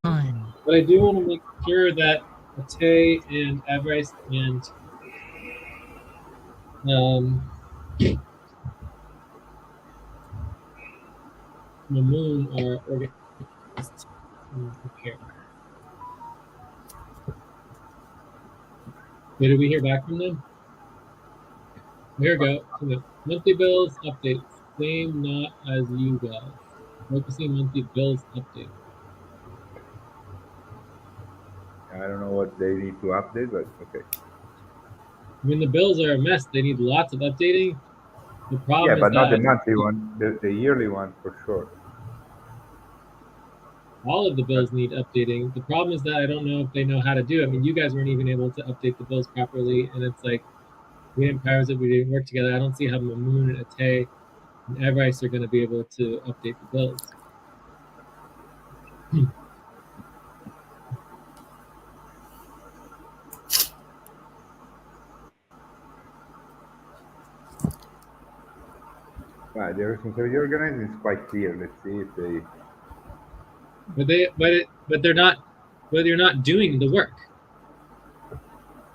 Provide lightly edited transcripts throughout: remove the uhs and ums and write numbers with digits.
Fine. But I do want to make sure that Ate and Everest and Mamoon are organized and prepared. Okay, did we hear back from them? Here we go. So monthly bills updates. Same, not as you guys. Focusing monthly bills update. I don't know what they need to update, but okay. I mean, the bills are a mess. They need lots of updating. The problem Yeah, is but not the that monthly one, the yearly one for sure. all of the bills need updating. The problem is that I don't know if they know how to do it. I mean, you guys weren't even able to update the bills properly, and it's like we didn't powers it. We didn't work together. I don't see how Mamoon and Ate and Everest are going to be able to update the bills. The responsibility organizing is quite clear. Let's see if they. But they're not. But you're not doing the work,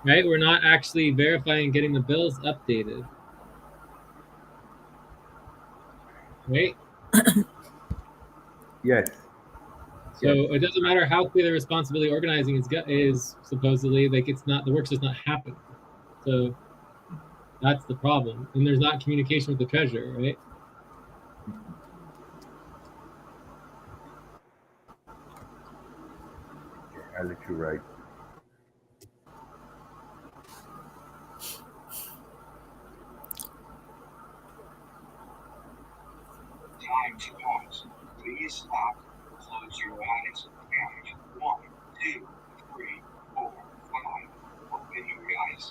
right? We're not actually verifying getting the bills updated, right? Yes. So it doesn't matter how clear the responsibility organizing is supposedly like it's not the work's just not happening. So that's the problem, and there's not communication with the treasurer, right? I'll let you write. Time to pause. Please stop. Close your eyes. Count 1, 2, 3, 4, 5. Open your eyes.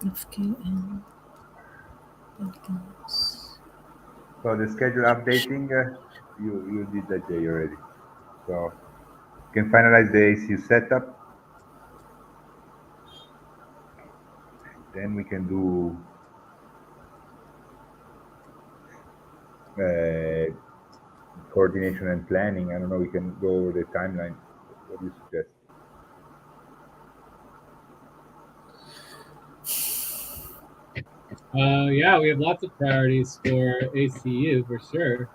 FKN. Buildings. So the schedule updating, you did that day already. So you can finalize the ACU setup. Then we can do coordination and planning. I don't know. We can go over the timeline. What do you suggest? Yeah, we have lots of priorities for ACU for sure.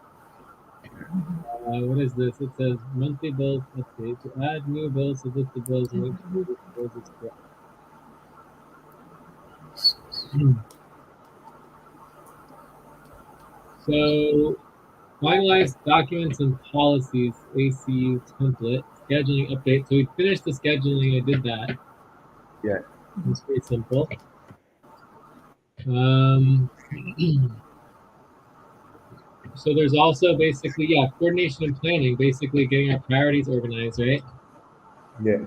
What is this? It says monthly bills update. To add new bills to list the bills and make sure this bills is correct. So finalize documents and policies, ACU template, scheduling update. So we finished the scheduling, I did that. Yeah. It's pretty simple. So there's also basically, yeah, coordination and planning, basically getting our priorities organized, right? Yeah.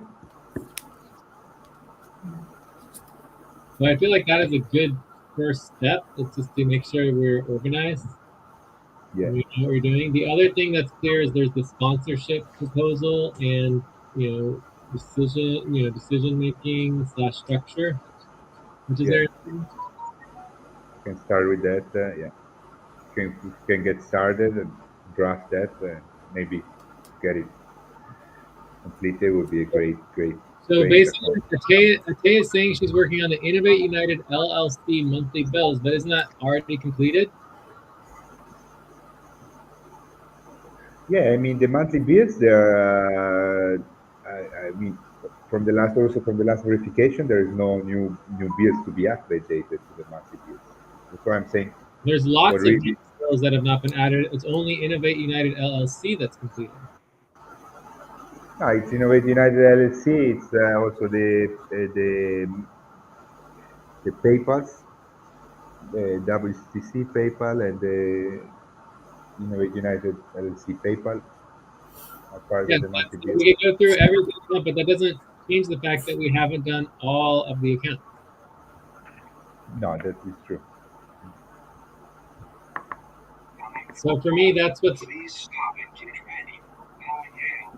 So I feel like that is a good first step. It's just to make sure we're organized. Yeah. We know what we're doing. The other thing that's clear is there's the sponsorship proposal and decision making / structure, which is Yeah. very important. Can start with that. Yeah. Can get started and draft that. Maybe get it completed would be a great So basically, accomplishment. Ate is saying she's working on the Innovate United LLC monthly bills, but isn't that already completed? Yeah, I mean the monthly bills. There, I mean, from the last verification, there is no new bills to be updated to the monthly bills. That's why I'm saying There's what lots of really. bills that have not been added. It's only Innovate United LLC that's completed. No, it's Innovate United LLC. It's also the PayPal's, the WCTC PayPal, and the Innovate United LLC PayPal are part Yeah, of the monthly bill. we can go through every account, but that doesn't change the fact that we haven't done all of the accounts. No, that is true. So for me, that's what's. Please stop and get ready. Now inhale.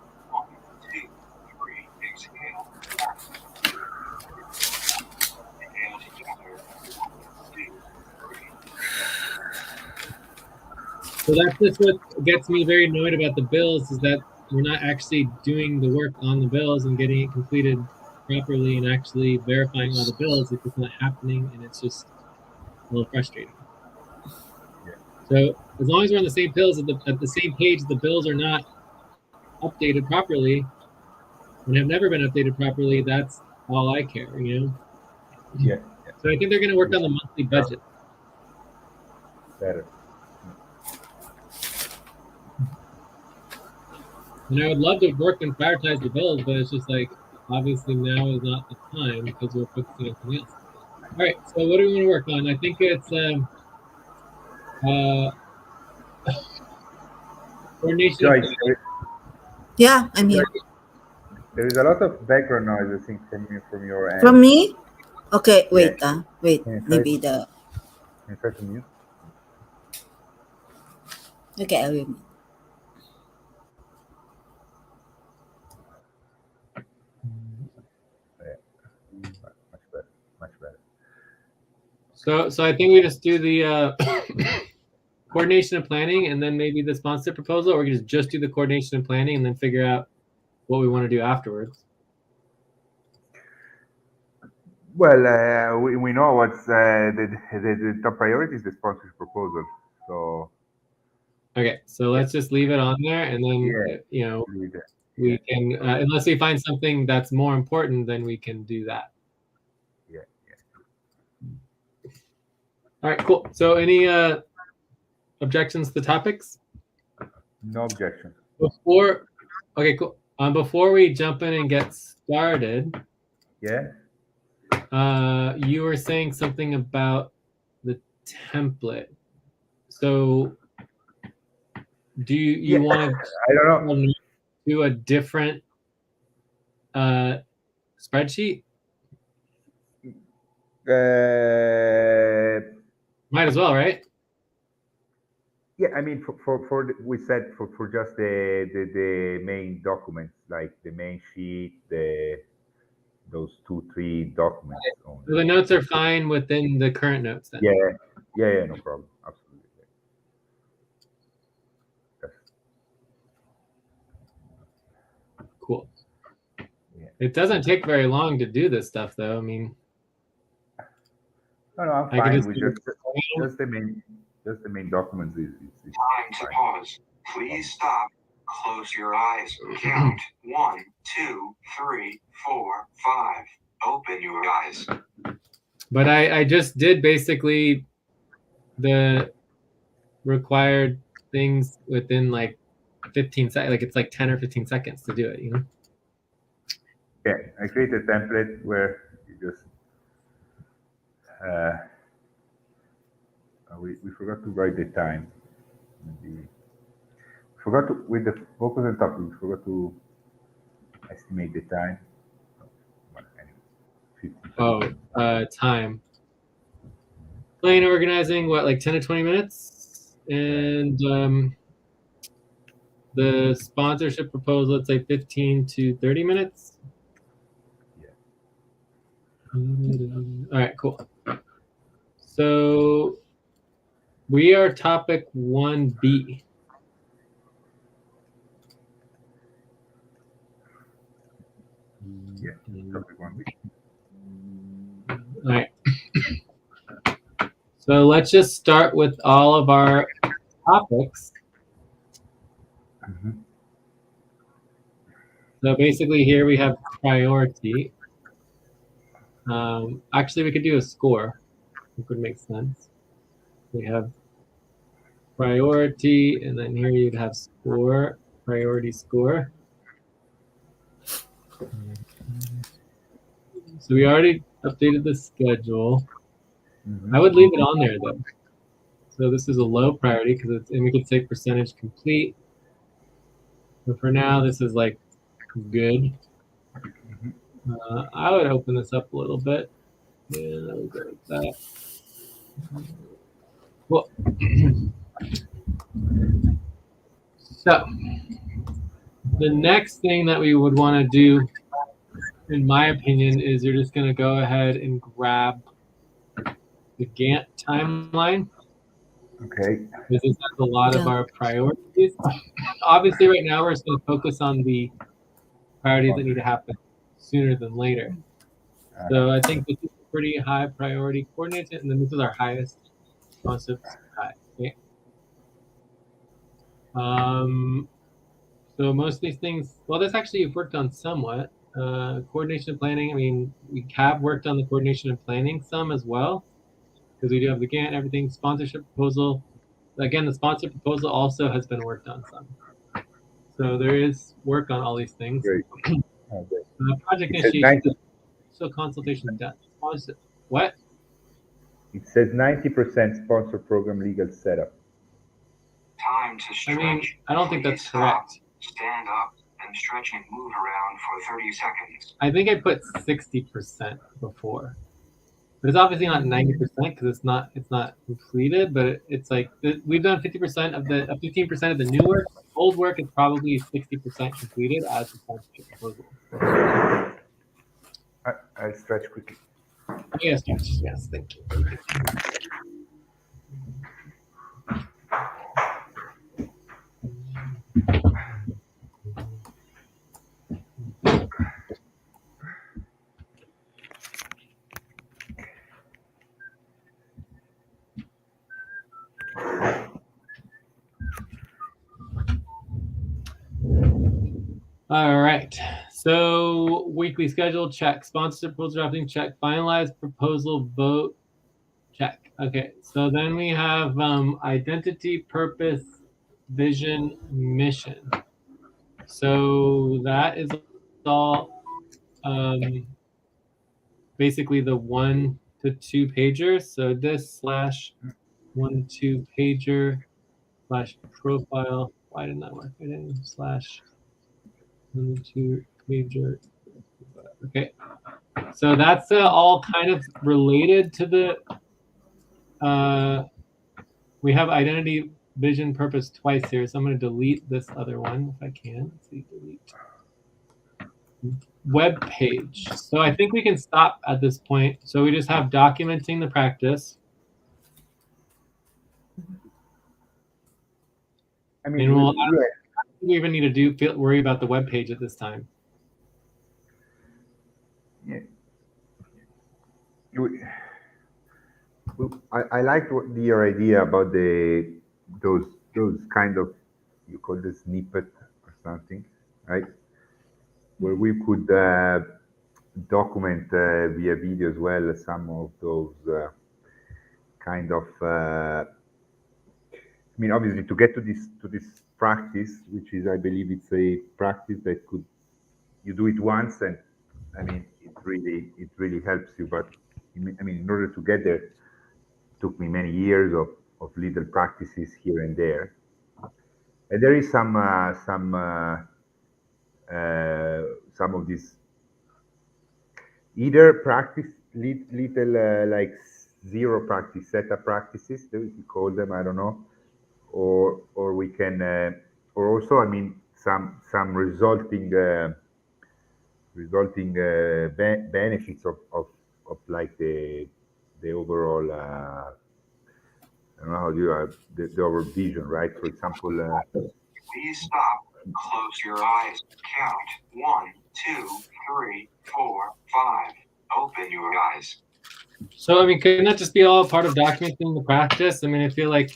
So that's just what gets me very annoyed about the bills, is that we're not actually doing the work on the bills and getting it completed properly and actually verifying all the bills. It's just not happening, and it's just a little frustrating. Yeah. So as long as we're on the same pills at the same page, the bills are not updated properly and have never been updated properly, that's all I care, you know? Yeah. So I think they're going to work on the monthly budget. Better. And I would love to work and prioritize the bills, but it's just like, obviously now is not the time because we're focusing on something else. All right, so what do we want to work on? I think it's coordination. Joyce, Yeah, I'm here. there is a lot of background noise, I think, from your end. From me? Okay, wait. Yeah. Wait. Can you try- Maybe the. Can you try to mute? Okay, I will. Much better. Much better. So I think we just do the coordination and planning, and then maybe the sponsor proposal, or we can just do the coordination and planning and then figure out what we want to do afterwards. Well, we know what's the top priority is the sponsorship proposal. So Okay, so let's just leave it on there, and then Yeah. you know, leave it. we can unless we find something that's more important, then we can do that. Yeah. All right, cool. So any objections to the topics? No objection. Okay, cool. Before we jump in and get started, Yeah. you were saying something about the template. So do you want I don't know. to do a different spreadsheet? Might as well, right? Yeah, I mean, we said for just the main documents, like the main sheet, those 2-3 documents. Only. So the notes are fine within the current notes then. Yeah, no problem. Absolutely. Yes. Cool. Yeah. It doesn't take very long to do this stuff, though. I mean, No, I'm I can fine with just the main documents. Is Time to pause. Please stop. Close your eyes. Count 1, 2, 3, 4, 5. Open your eyes. But I just did basically the required things within like 15 seconds. Like it's like 10 or 15 seconds to do it, you know? Yeah, I created a template where you just we forgot to write the time. Maybe forgot to, with the focus and topic. We forgot to estimate the time. Time. Plan organizing, what, like 10 to 20 minutes? And the sponsorship proposal, let's say 15 to 30 minutes. Yeah. All right, cool. So we are topic 1B. Yeah, topic 1B. All right. So let's just start with all of our topics. So basically here we have priority. Actually, we could do a score. It would make sense. We have priority, and then here you'd have score, priority score. So we already updated the schedule. I would leave it on there though. So this is a low priority because it's, and we could say percentage complete. But for now, this is like good. I would open this up a little bit. And I would go like that. Cool. So the next thing that we would want to do, in my opinion, is you're just going to go ahead and grab the Gantt timeline. Okay. This is a lot of our priorities. Obviously, right now we're just going to focus on the priorities that need to happen sooner than later. So I think this is a pretty high priority coordinator, and then this is our highest concepts high. Okay. So most of these things, well, this actually you've worked on somewhat. Coordination and planning. I mean, we have worked on the coordination and planning some as well, because we do have the Gantt and everything. Sponsorship proposal. Again, the sponsor proposal also has been worked on some. So there is work on all these things. Great. Project It says initiation. So consultation done. What? It says 90% sponsor program legal setup. Time to stretch. I mean, I don't think that's Please correct. Stop, stand up, and stretch and move around for 30 seconds. I think I put 60% before. But it's obviously not 90% because it's not completed, but it's like we've done 50% of the 15% of the new work. Old work is probably 60% completed as the sponsorship proposal. I'll stretch quickly. Yes, thank you. All right. So weekly schedule, check. Sponsorship proposal drafting, check. Finalized proposal vote, check. Okay. So then we have identity, purpose, vision, mission. So that is all basically the 1 to 2 pagers. So this / 1 to 2 pager / profile. Why didn't that work? I didn't / 1 to 2 pager. Okay. So that's all kind of related to the. We have identity, vision, purpose twice here, so I'm going to delete this other one if I can. Let's see, delete. Web page. So I think we can stop at this point. So we just have documenting the practice. I mean, and I don't think we even need to worry about the web page at this time. Yeah. I liked your idea about those kind of, you call this snippet or something, right? Where we could document via video as well some of those kind of. I mean, obviously, to get to this practice, which is, I believe, it's a practice that you do it once, and I mean, it really helps you. But I mean, in order to get there, it took me many years of little practices here and there. And there is some of these either practice little like zero practice setup practices, we call them, I don't know, or we can or also, I mean, some resulting benefits of like the overall I don't know how you the overall vision, right? For example, please stop, close your eyes, count 1, 2, 3, 4, 5. Open your eyes. So I mean, couldn't that just be all part of documenting the practice? I mean, I feel like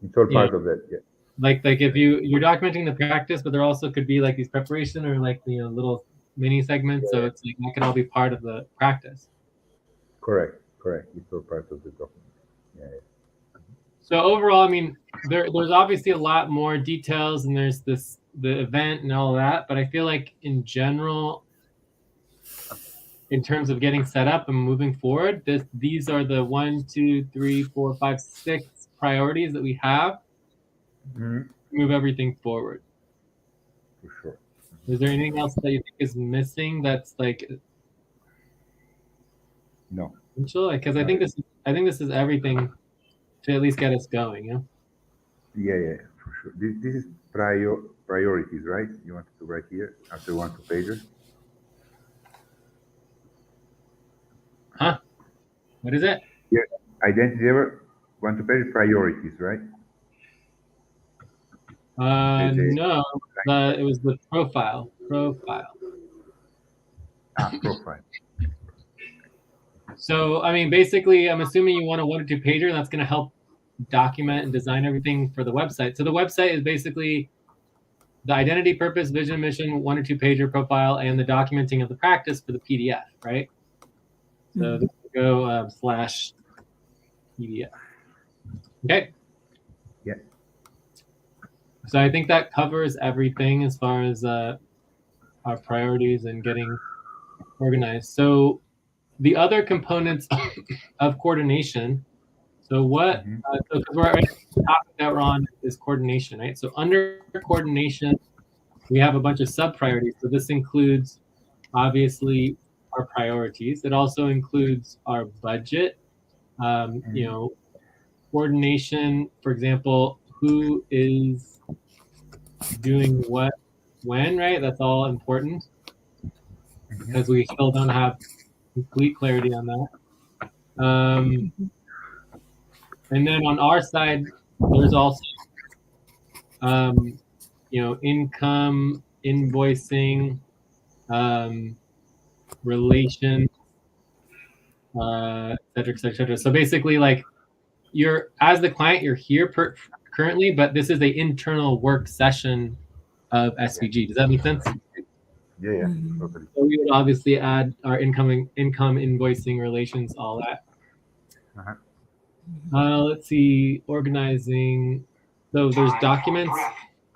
it's all part of that. Yeah. Like if you're documenting the practice, but there also could be like these preparation or like little mini segments. So it's like that could all be part of the practice. Correct. It's all part of the document. Yeah. So overall, I mean, there's obviously a lot more details, and there's the event and all that. But I feel like in general, in terms of getting set up and moving forward, these are the 1, 2, 3, 4, 5, 6 priorities that we have. Mm-hmm. Move everything forward. For sure. Is there anything else that you think is missing that's like no? Because I think this is everything to at least get us going. Yeah, for sure. This is priorities, right? You wanted to write here after 1 to pager. Huh? What is it? Yeah, identity. Want to pay priorities, right? No, it was the profile. Profile. So, I mean, basically, I'm assuming you want a 1 or 2 pager. That's going to help document and design everything for the website. So the website is basically the identity, purpose, vision, mission, 1 or 2 pager profile, and the documenting of the practice for the PDF, right? So this will go /PDF. Okay. Yeah. So I think that covers everything as far as our priorities and getting organized. So the other components of coordination. So what? Because we're the topic that we're on is coordination, right? So under coordination, we have a bunch of sub priorities. So this includes obviously our priorities. It also includes our budget. You know, coordination. For example, who is doing what when, right? That's all important because we still don't have complete clarity on that. And then on our side, there's also, you know, income, invoicing, relations, et cetera, et cetera, et cetera. So basically, like, you're as the client, you're here currently, but this is an internal work session of SVG. Does that make sense? Yeah, totally. So we would obviously add our income, invoicing, relations, all that. Let's see, organizing. So there's documents.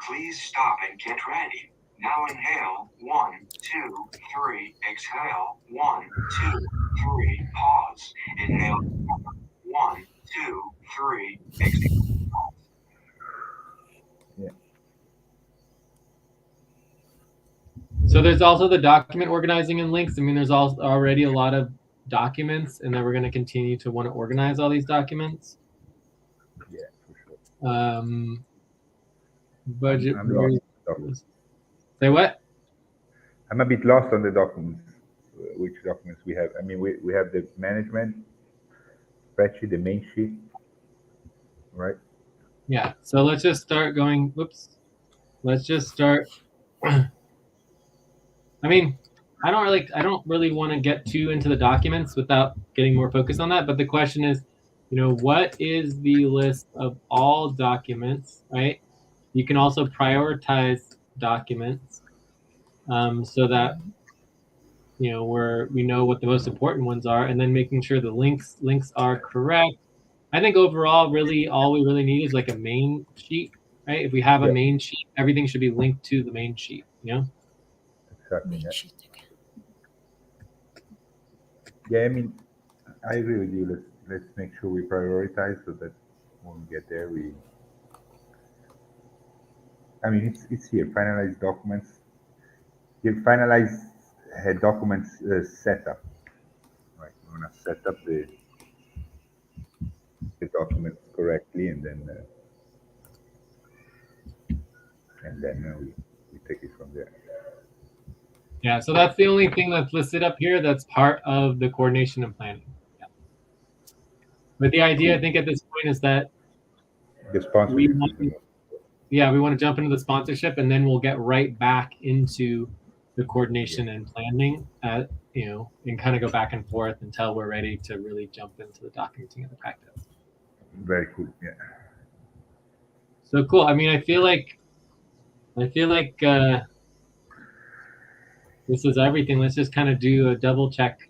Please stop and get ready. Now inhale. 1, 2, 3. Exhale. 1, 2, 3. Pause. Inhale. 1, 2, 3. Exhale. Yeah. So there's also the document organizing and links. I mean, there's also already a lot of documents, and then we're going to continue to want to organize all these documents. Yeah, for sure. Budget. Say what? I'm a bit lost on the documents. Which documents we have? I mean, we have the management spreadsheet, the main sheet, right? Yeah. So let's just start going. Whoops. Let's just start. I mean, I don't really want to get too into the documents without getting more focused on that. But the question is, you know, what is the list of all documents, right? You can also prioritize documents so that, you know, we know what the most important ones are, and then making sure the links are correct. I think overall, really, all we really need is like a main sheet, right? If we have a main sheet, everything should be linked to the main sheet, you know? Exactly. Yeah, I mean, I agree with you. Let's make sure we prioritize so that when we get there, I mean, it's here. Finalize documents. You finalize documents setup. Right, we're gonna set up the documents correctly, and then we take it from there. Yeah, so that's the only thing that's listed up here that's part of the coordination and planning. Yeah. But the idea, I think, at this point is that the sponsorship. We want to jump into the sponsorship, and then we'll get right back into the coordination and planning, you know, and kind of go back and forth until we're ready to really jump into the documenting of the practice. Very cool. Yeah. So cool. I mean, I feel like this is everything. Let's just kind of do a double check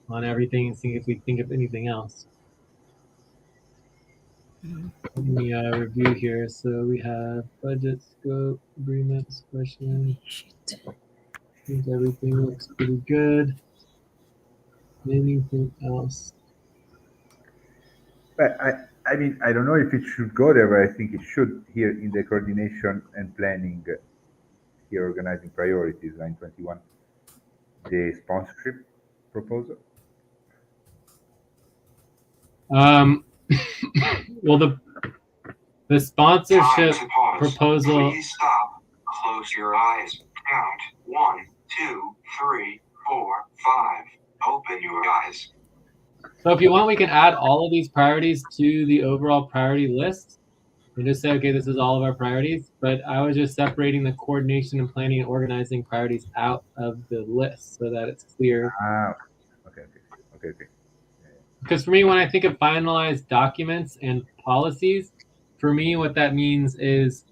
on everything and see if we think of anything else. Let me review here. So we have budget, scope, agreements, question. I think everything looks pretty good. Anything else? But I mean, I don't know if it should go there, but I think it should here in the coordination and planning, here organizing priorities, line 21, the sponsorship proposal. Well, the sponsorship proposal. Please stop. Close your eyes. Count 1, 2, 3, 4, 5. Open your eyes. So if you want, we can add all of these priorities to the overall priority list and just say, okay, this is all of our priorities. But I was just separating the coordination and planning and organizing priorities out of the list so that it's clear. Okay. Because for me, when I think of finalized documents and policies, for me, what that means is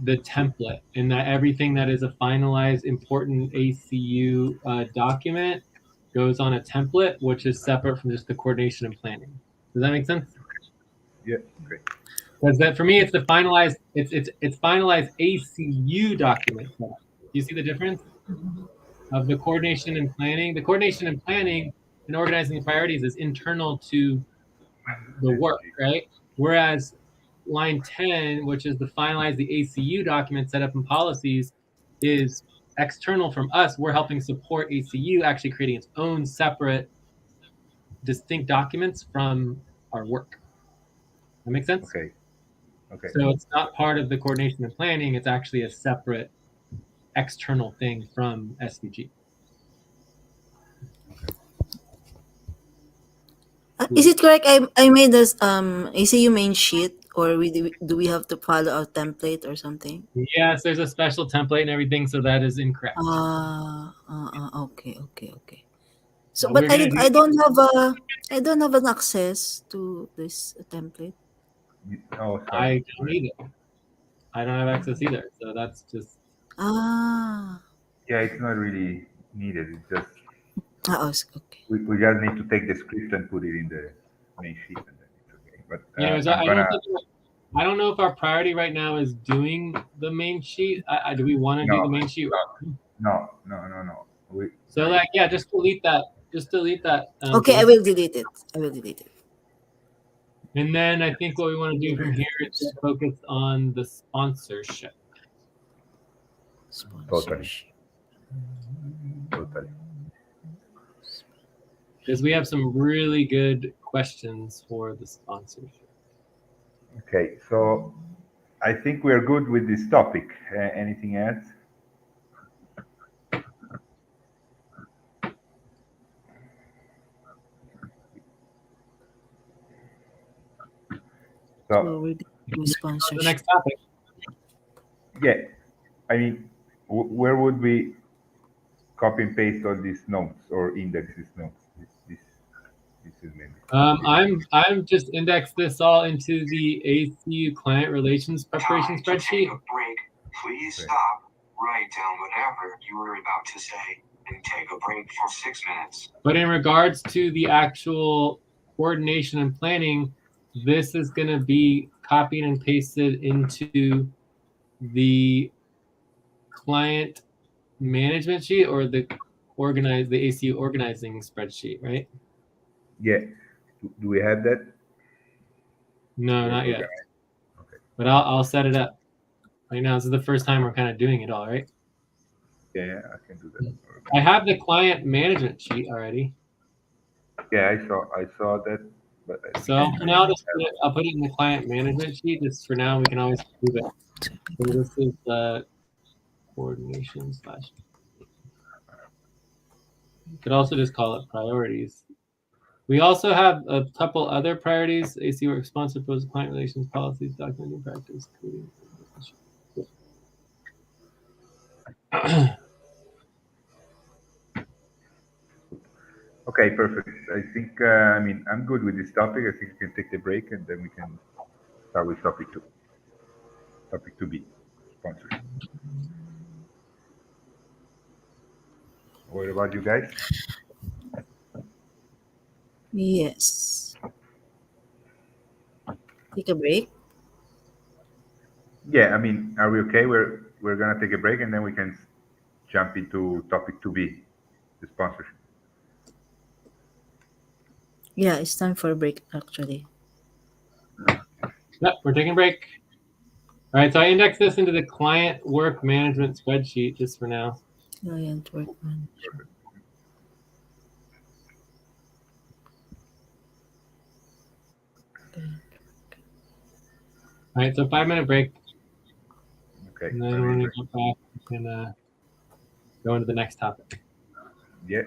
the template, and that everything that is a finalized important ACU document goes on a template, which is separate from just the coordination and planning. Does that make sense? Yeah. Okay. Because that for me, it's the finalized. It's finalized ACU document. Do you see the difference of the coordination and planning? The coordination and planning and organizing the priorities is internal to the work, right? Whereas line 10, which is the finalize the ACU document set up in policies, is external from us. We're helping support ACU actually creating its own separate, distinct documents from our work. That makes sense? Okay. So it's not part of the coordination and planning. It's actually a separate external thing from SVG. Is it correct? I made this ACU main sheet, or do we have to follow a template or something? Yes, there's a special template and everything, so that is incorrect. Okay. So, What but we're gonna do, I don't have an access to this template. Oh, sorry. I don't either. I don't have access either. So that's just. Yeah, it's not really needed. It's just Okay. we just need to take the script and put it in the main sheet, and then it's okay. But Anyways, I don't know if our priority right now is doing the main sheet. Do we want to do the main sheet? No. So like, yeah, just delete that. Okay, I will delete it. And then I think what we want to do from here is focus on the sponsorship. Totally. Because we have some really good questions for the sponsorship. Okay, so I think we're good with this topic. Anything else? So we're doing sponsorship. The next topic. Yeah, I mean, where would we copy and paste all these notes or index these notes? This is maybe. I'm just indexed this all into the ACU client relations preparation spreadsheet. Take a break. Please stop. Write down whatever you were about to say and take a break for 6 minutes. But in regards to the actual coordination and planning, this is going to be copied and pasted into the client management sheet or the ACU organizing spreadsheet, right? Yeah. Do we have that? No, not yet. Okay. But I'll set it up. Right now, this is the first time we're kind of doing it all, right? Yeah, I can do that. I have the client management sheet already. Yeah, I saw that. But so for now, I'll put it in the client management sheet. Just for now, we can always move it. So this is the coordination / You could also just call it priorities. We also have a couple other priorities: AC work, sponsor, post, client relations, policies, documenting practice, coding. Okay, perfect. I think I'm good with this topic. I think we can take the break and then we can start with topic 2. Topic 2B, sponsorship. What about you guys? Yes. Take a break. Yeah, are we okay? We're gonna take a break and then we can jump into topic 2B, the sponsorship. Yeah, it's time for a break actually. Yep, we're taking a break. All right, so I index this into the client work management spreadsheet just for now. Client work management. All right, so 5-minute break. Okay. And then when we come back, we can go into the next topic. Yeah.